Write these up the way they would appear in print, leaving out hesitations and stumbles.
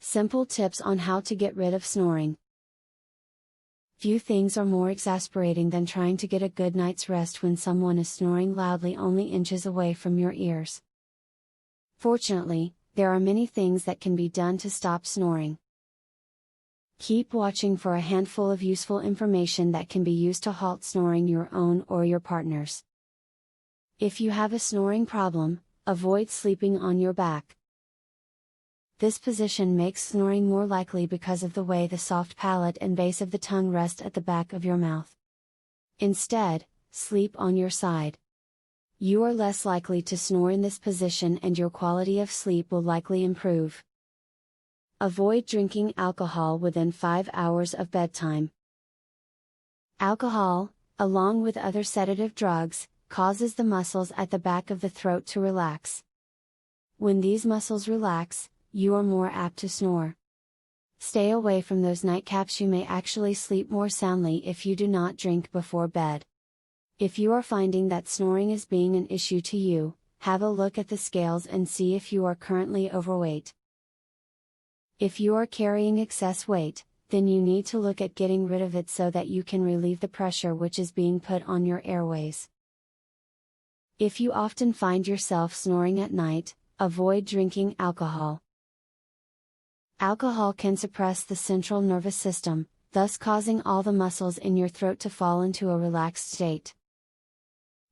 Simple tips on how to get rid of snoring. Few things are more exasperating than trying to get a good night's rest when someone is snoring loudly only inches away from your ears. Fortunately, there are many things that can be done to stop snoring. Keep watching for a handful of useful information that can be used to halt snoring, your own or your partner's. If you have a snoring problem, avoid sleeping on your back. This position makes snoring more likely because of the way the soft palate and base of the tongue rest at the back of your mouth. Instead, sleep on your side. You are less likely to snore in this position and your quality of sleep will likely improve. Avoid drinking alcohol within 5 hours of bedtime. Alcohol, along with other sedative drugs, causes the muscles at the back of the throat to relax. When these muscles relax, you are more apt to snore. Stay away from those nightcaps. You may actually sleep more soundly if you do not drink before bed. If you are finding that snoring is being an issue to you, have a look at the scales and see if you are currently overweight. If you are carrying excess weight, then you need to look at getting rid of it so that you can relieve the pressure which is being put on your airways. If you often find yourself snoring at night, avoid drinking alcohol. Alcohol can suppress the central nervous system, thus causing all the muscles in your throat to fall into a relaxed state.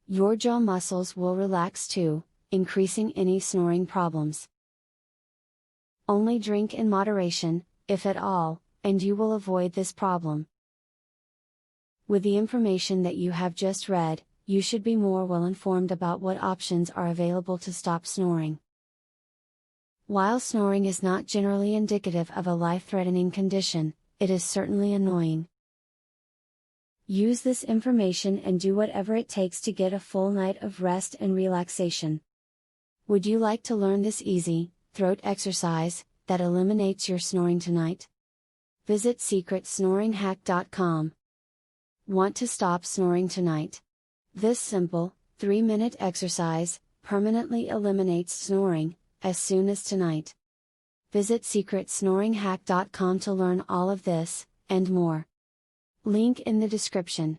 Your jaw muscles will relax too, increasing any snoring problems. Only drink in moderation, if at all, and you will avoid this problem. With the information that you have just read, you should be more well informed about what options are available to stop snoring. While snoring is not generally indicative of a life-threatening condition, it is certainly annoying. Use this information and do whatever it takes to get a full night of rest and relaxation. Would you like to learn this easy, throat exercise, that eliminates your snoring tonight? Visit secretsnoringhack.com. Want to stop snoring tonight? This simple, 3-minute exercise, permanently eliminates snoring, as soon as tonight. Visit secretsnoringhack.com to learn all of this, and more. Link in the description.